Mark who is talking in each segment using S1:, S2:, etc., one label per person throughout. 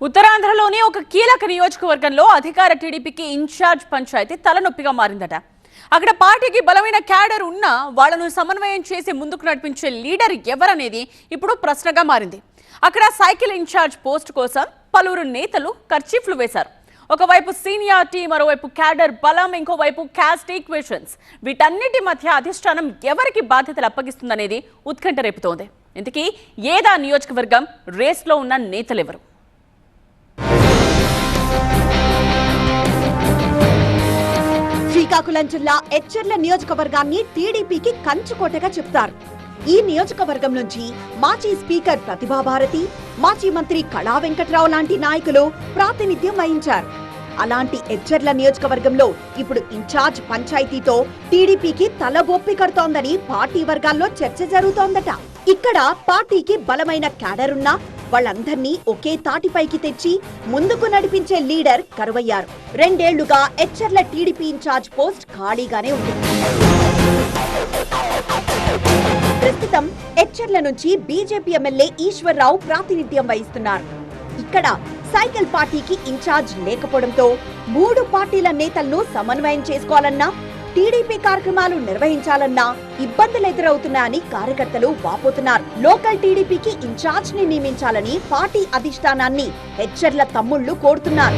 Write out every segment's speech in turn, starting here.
S1: ఉత్తరాంధ్రలోని ఒక కీలక నియోజకవర్గంలో అధికార టీడీపీకి ఇన్ఛార్జ్ పంచాయతీ తలనొప్పిగా మారిందట. అక్కడ పార్టీకి బలమైన క్యాడర్ ఉన్నా వాళ్లను సమన్వయం చేసి ముందుకు నడిపించే లీడర్ ఎవరనేది ఇప్పుడు ప్రశ్నగా మారింది. అక్కడ సైకిల్ ఇన్ఛార్జ్ పోస్ట్ కోసం పలువురు నేతలు కర్చీఫ్లు వేశారు. ఒకవైపు సీనియారిటీ, మరోవైపు క్యాడర్ బలం, ఇంకోవైపు క్యాస్ట్ ఈక్వేషన్స్. వీటన్నిటి మధ్య అధిష్టానం ఎవరికి బాధ్యతలు అప్పగిస్తుందనేది ఉత్కంఠ రేపుతోంది. ఇంతకీ ఏదా నియోజకవర్గం, రేస్లో ఉన్న నేతలెవరు?
S2: శ్రీకాకుళం జిల్లా ఎచ్చెర్ల నియోజకవర్గాన్ని టీడీపీకి కంచుకోటగా చెప్తారు. ఈ నియోజకవర్గం నుంచి మాజీ స్పీకర్ ప్రతిభాభారతి, మాజీ మంత్రి కళా వెంకట్రావు లాంటి నాయకులు ప్రాతినిధ్యం వహించారు. అలాంటి ఎచ్చెర్ల నియోజకవర్గంలో ఇప్పుడు ఇన్ఛార్జ్ పంచాయతీతో టీడీపీకి తలబొప్పి కడుతోందని పార్టీ వర్గాల్లో చర్చ జరుగుతోందట. ఇక్కడ పార్టీకి బలమైన క్యాడర్ ఉన్నా వాళ్ళందర్నీ ఒకే తాటిపైకి తెచ్చి ముందుకు నడిపించే లీడర్ కరువయ్యారు. 2 ఏళ్లుగా ఎచ్చెర్ల టీడీపీ ఇన్ఛార్జ్ పోస్ట్ ఖాళీగానే ఉంది. ప్రస్తుతం ఎచ్చెర్ల నుంచి బీజేపీ ఎమ్మెల్యే ఈశ్వర్రావు ప్రాతినిధ్యం వహిస్తున్నారు. ఇక్కడ సైకిల్ పార్టీకి ఇన్ఛార్జ్ లేకపోవడంతో 3 పార్టీల నేతలను సమన్వయం చేసుకోవాలన్నా, టీడీపీ కార్యక్రమాలు నిర్వహించాలన్నా ఇబ్బందులు ఎదురవుతున్నాయని కార్యకర్తలు వాపోతున్నారు. లోకల్ టీడీపీకి ఇన్ఛార్జ్ ని నియమించాలని పార్టీ అధిష్టానాన్ని ఎచ్చెర్ల తమ్ముళ్లు కోరుతున్నారు.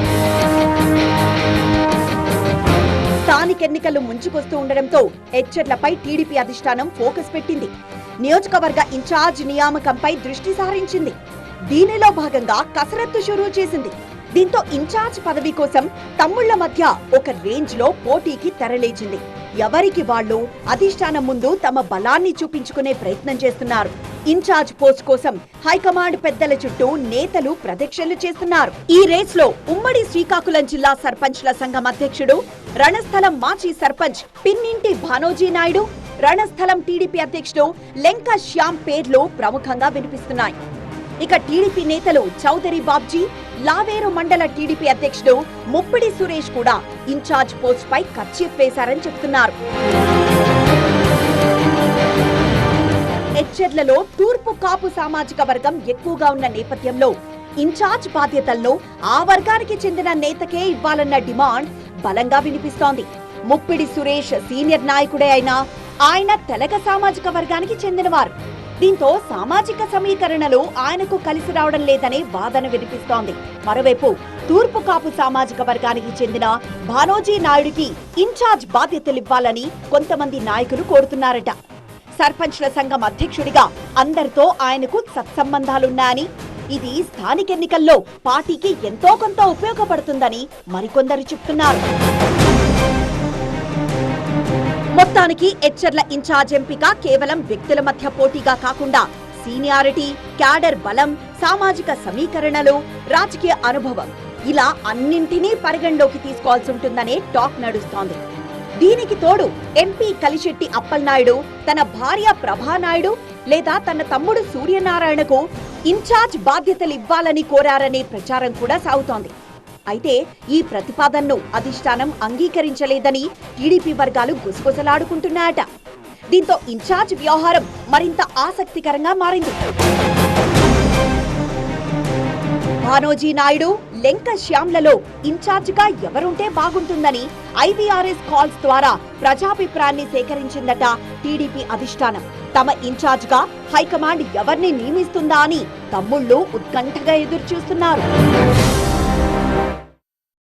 S2: స్థానిక ఎన్నికలు ముంచుకొస్తూ ఉండడంతో ఎచ్చెర్లపై టీడీపీ అధిష్టానం ఫోకస్ పెట్టింది. నియోజకవర్గ ఇన్ఛార్జ్ నియామకంపై దృష్టి సారించింది. దీనిలో భాగంగా కసరత్తు షురూ చేసింది. దీంతో ఇన్ఛార్జ్ పదవి కోసం తమ్ముళ్ల మధ్య ఒక రేంజ్ లో పోటీకి తెరలేచింది. ఎవరికి వాళ్లు అధిష్టానం ముందు తమ బలాన్ని చూపించుకునే ప్రయత్నం చేస్తున్నారు. ఇన్ఛార్జ్ పోస్ట్ కోసం హైకమాండ్ పెద్దల చుట్టూ నేతలు ప్రదక్షిణలు చేస్తున్నారు. ఈ రేస్ లో ఉమ్మడి శ్రీకాకుళం జిల్లా సర్పంచ్ల సంఘం అధ్యక్షుడు, రణస్థలం మాజీ సర్పంచ్ పిన్నింటి భానోజీ నాయుడు, రణస్థలం టీడీపీ అధ్యక్షుడు లెంక శ్యామ్ పేర్లు ప్రముఖంగా వినిపిస్తున్నాయి. ఇక టీడీపీ నేతలు చౌదరి బాబ్జీ, లావేరు మండల టీడీపీ అధ్యక్షుడు ముప్పిడి సురేష్ కూడా ఇన్ఛార్జ్ పోస్ట్ పై కర్చీఫ్ వేశారని చెప్తున్నారు. ఎచ్చెర్లలో తూర్పు కాపు సామాజిక వర్గం ఎక్కువగా ఉన్న నేపథ్యంలో ఇన్ఛార్జ్ బాధ్యతలను ఆ వర్గానికి చెందిన నేతకే ఇవ్వాలన్న డిమాండ్ బలంగా వినిపిస్తోంది. ముప్పిడి సురేష్ సీనియర్ నాయకుడే అయినా ఆయన తెలగ సామాజిక వర్గానికి చెందినవారు. దీంతో సామాజిక సమీకరణలు ఆయనకు కలిసి రావడం లేదనే వాదన వినిపిస్తోంది. మరోవైపు తూర్పు కాపు సామాజిక వర్గానికి చెందిన భానోజీ నాయుడికి ఇన్ఛార్జ్ బాధ్యతలివ్వాలని కొంతమంది నాయకులు కోరుతున్నారట. సర్పంచ్ల సంఘం అధ్యక్షుడిగా అందరితో ఆయనకు సత్సంబంధాలున్నాయని, ఇది స్థానిక ఎన్నికల్లో పార్టీకి ఎంతో కొంత ఉపయోగపడుతుందని మరికొందరు చెప్తున్నారు. మొత్తానికి ఎచ్చెర్ల ఇన్ఛార్జ్ ఎంపిక కేవలం వ్యక్తుల మధ్య పోటీగా కాకుండా సీనియారిటీ, క్యాడర్ బలం, సామాజిక సమీకరణలు, రాజకీయ అనుభవం ఇలా అన్నింటినీ పరిగణలోకి తీసుకోవాల్సి ఉంటుందనే టాక్ నడుస్తోంది. దీనికి తోడు ఎంపీ కలిశెట్టి అప్పలనాయుడు తన భార్య ప్రభానాయుడు లేదా తన తమ్ముడు సూర్యనారాయణకు ఇన్ఛార్జ్ బాధ్యతలు ఇవ్వాలని కోరారనే ప్రచారం కూడా సాగుతోంది. అయితే ఈ ప్రతిపాదనను అధిష్టానం అంగీకరించలేదని టీడీపీ వర్గాలు గుసగుసలాడుకుంటున్నాయట. దీంతో ఇన్ఛార్జ్ వ్యవహారం మరింత ఆసక్తికరంగా మారింది. భానోజీ నాయుడు, లెంక శ్యామ్లలో ఇన్ఛార్జిగా ఎవరుంటే బాగుంటుందని ఐవీఆర్ఎస్ కాల్స్ ద్వారా ప్రజాభిప్రాయాన్ని సేకరించిందట టీడీపీ అధిష్టానం. తమ ఇన్ఛార్జిగా హైకమాండ్ ఎవరిని నియమిస్తుందా అని తమ్ముళ్లు ఉత్కంఠగా ఎదురుచూస్తున్నారు.